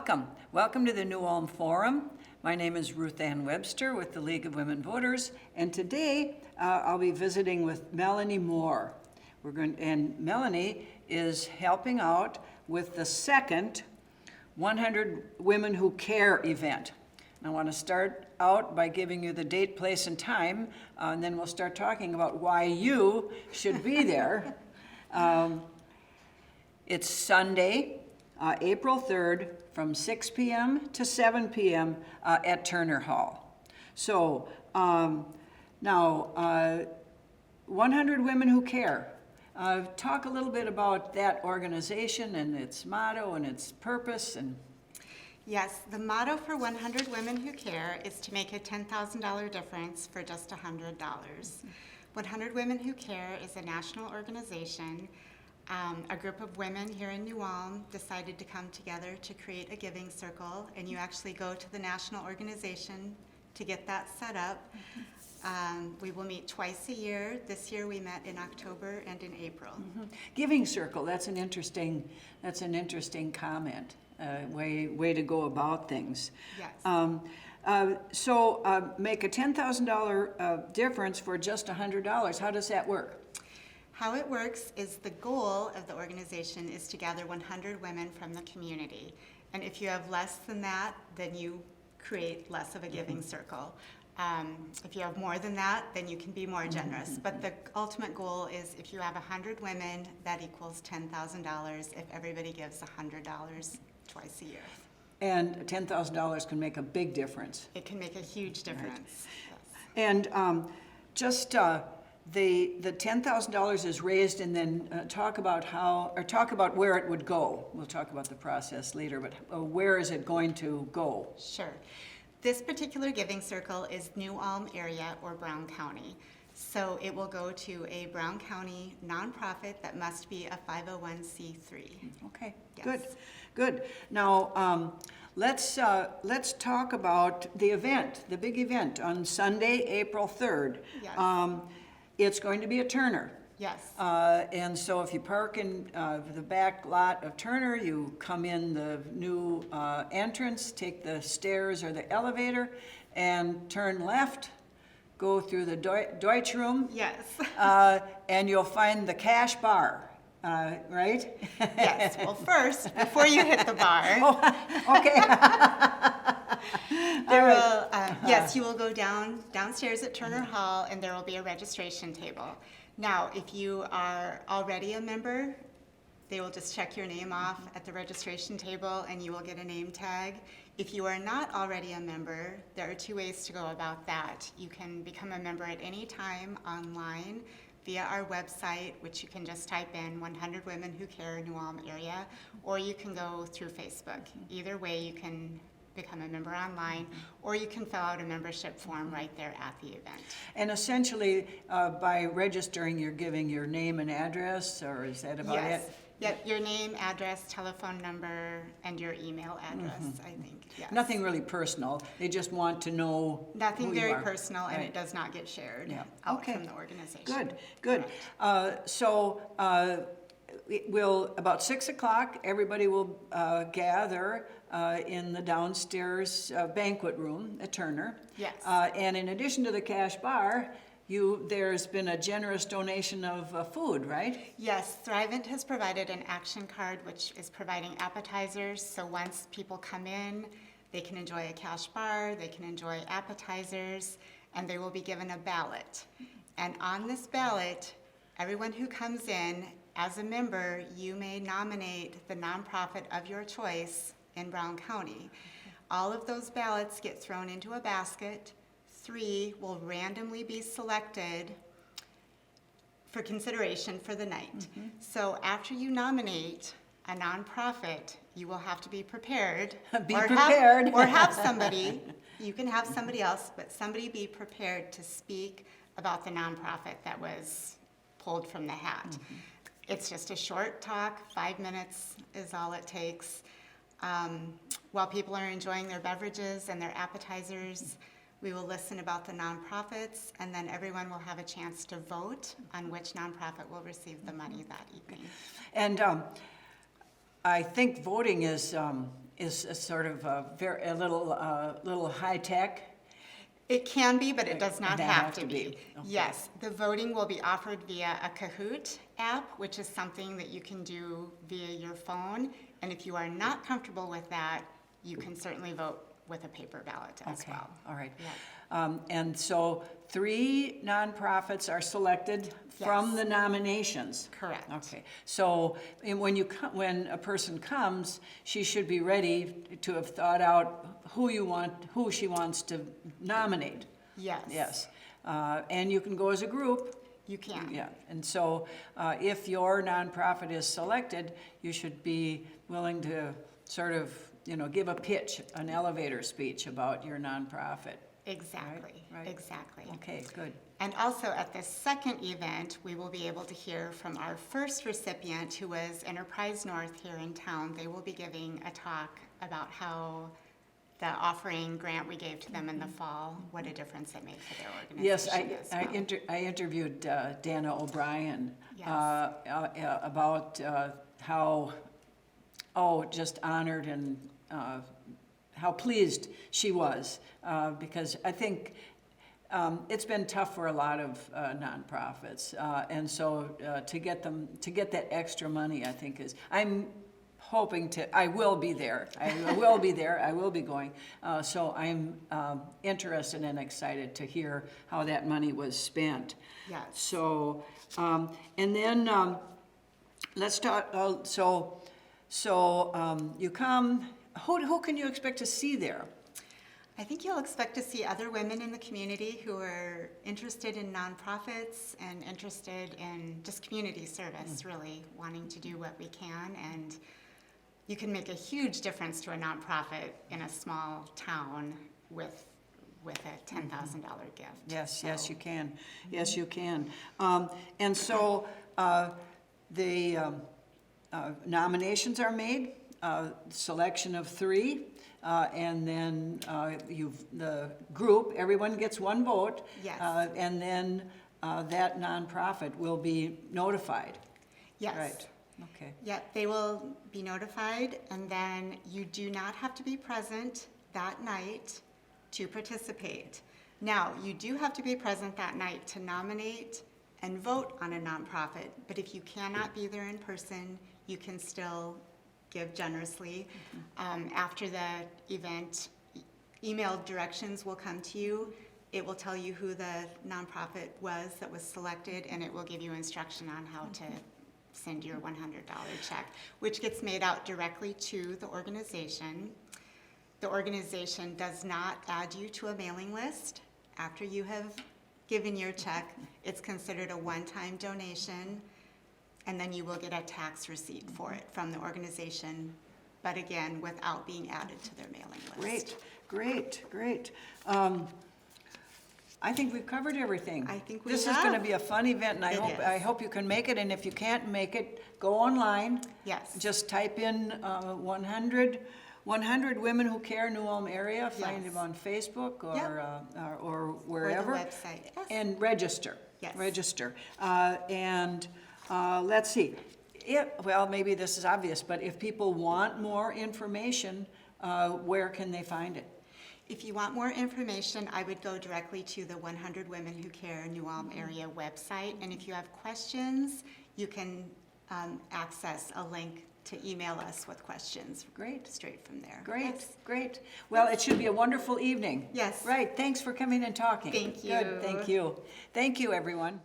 Welcome. Welcome to the New Ulm Forum. My name is Ruth Ann Webster with the League of Women Voters, and today I'll be visiting with Melanie Moore. And Melanie is helping out with the second 100 Women Who Care event. I want to start out by giving you the date, place, and time, and then we'll start talking about why you should be there. It's Sunday, April 3rd, from 6 p.m. to 7 p.m. At Turner Hall. So now, 100 Women Who Care. Talk a little bit about that organization and its motto and its purpose. Yes, the motto for 100 Women Who Care is to make a $10,000 difference for just $100. 100 Women Who Care is a national organization. A group of women here in New Ulm decided to come together to create a giving circle, and you actually go to the national organization to get that set up. We will meet twice a year. This year we met in October and in April. Giving circle, that's an interesting comment. Way to go about things. Yes. So make a $10,000 difference for just $100. How does that work? How it works is the goal of the organization is to gather 100 women from the community. And if you have less than that, then you create less of a giving circle. If you have more than that, then you can be more generous. But the ultimate goal is if you have 100 women, that equals $10,000 if everybody gives $100 twice a year. And $10,000 can make a big difference. It can make a huge difference. Right. And the $10,000 is raised, and then talk about where it would go. We'll talk about the process later, but where is it going to go? Sure. This particular giving circle is New Ulm area or Brown County. So it will go to a Brown County nonprofit that must be a 501c3. Okay, Yes. good. Now, let's talk about the event, the big event on Sunday, April 3rd. Yes. It's going to be at Turner. Yes. And so if you park in the back lot of Turner, you come in the new entrance, take the stairs or the elevator, and turn left, go through the Deutsch Room. Yes. And you'll find the cash bar, right? Yes. Well, first, before you hit the bar, Okay. there will, yes, you will go downstairs at Turner Hall, and there will be a registration table. Now, if you are already a member, they will just check your name off at the registration table, and you will get a name tag. If you are not already a member, there are two ways to go about that. You can become a member at any time online via our website, which you can just type in 100 Women Who Care New Ulm area, or you can go through Facebook. Either way, you can become a member online, or you can fill out a membership form right there at the event. And essentially, by registering, you're giving your name and address, or is that about Yes. it? Yep, your name, address, telephone number, and your email address, I think, yes. Nothing really personal. They just want to know Nothing who you very are. personal, and Right. it does not get shared Yeah. out Okay. from the organization. Good. So about 6 o'clock, everybody will gather in the downstairs banquet room at Turner. Yes. And in addition to the cash bar, there's been a generous donation of food, right? Yes, Thrivent has provided an action card which is providing appetizers. So once people come in, they can enjoy a cash bar, they can enjoy appetizers, and they will be given a ballot. And on this ballot, everyone who comes in, as a member, you may nominate the nonprofit of your choice in Brown County. All of those ballots get thrown into a basket. 3 will randomly be selected for consideration for the night. So after you nominate a nonprofit, you will have to be prepared. Prepared. Or have somebody, you can have somebody else, but somebody be prepared to speak about the nonprofit that was pulled from the hat. It's just a short talk, 5 minutes is all it takes. While people are enjoying their beverages and their appetizers, we will listen about the nonprofits, and then everyone will have a chance to vote on which nonprofit will receive the money that evening. And I think voting is is a sort of a little high-tech. It can be, but it does not They have to be. Okay. Yes, the voting will be offered via a Kahoot app, which is something that you can do via your phone. And if you are not comfortable with that, you can certainly vote with a paper ballot as Okay, well. all right. Yeah. And so 3 nonprofits are selected from Yes. the nominations? Correct. Okay, so when a person comes, she should be ready to have thought out who she wants to nominate. Yes. Yes, and you can go as a group. You can. Yeah, and so if your nonprofit is selected, you should be willing to sort of, give a pitch, an elevator speech about your nonprofit. Exactly, Right. exactly. Okay, good. And also at the second event, we will be able to hear from our first recipient, who was Enterprise North here in town. They will be giving a talk about how the offering grant we gave to them in the fall, what a difference it made for their Yes, organization as well. I interviewed Dana O'Brien Yes. about how, just honored and how pleased she was, because I think it's been tough for a lot of nonprofits, and so to get that extra money, I think I'm hoping I will be there. I will be there. I will be going. So I'm interested and excited to hear how that money was spent. Yes. So, and then let's talk. You come. Who can you expect to see there? I think you'll expect to see other women in the community who are interested in nonprofits and interested in just community service, really wanting to do what we can. And you can make a huge difference to a nonprofit in a small town with a $10,000 gift. Yes, So- yes, you can. Yes, you can. And so the nominations are made, selection of 3, and then the group, everyone gets 1 vote. Yes. And then that nonprofit will be notified. Yes. Right, okay. Yep, they will be notified, and then you do not have to be present that night to participate. Now, you do have to be present that night to nominate and vote on a nonprofit, but if you cannot be there in person, you can still give generously. After the event, email directions will come to you. It will tell you who the nonprofit was that was selected, and it will give you instruction on how to send your $100 check, which gets made out directly to the organization. The organization does not add you to a mailing list after you have given your check. It's considered a one-time donation, and then you will get a tax receipt for it from the organization, but again, without being added to their mailing list. Great. I think we've covered everything. I think we This is going to have. be a fun event, and It is. I hope you can make it, and if you can't make it, go online. Yes. Just type in 100 Women Who Care New Ulm area, find Yes. them on Facebook or Or wherever. the website. Yes. And register. Yes. Register. Let's see. Well, maybe this is obvious, but if people want more information, where can they find it? If you want more information, I would go directly to the 100 Women Who Care New Ulm area website. And if you have questions, you can access a link to email us with questions. Great. Straight from there. Great, Yes. great. Well, it should be a wonderful evening. Yes. Right, thanks for coming and talking. Thank Good, you. thank you. Thank you, everyone.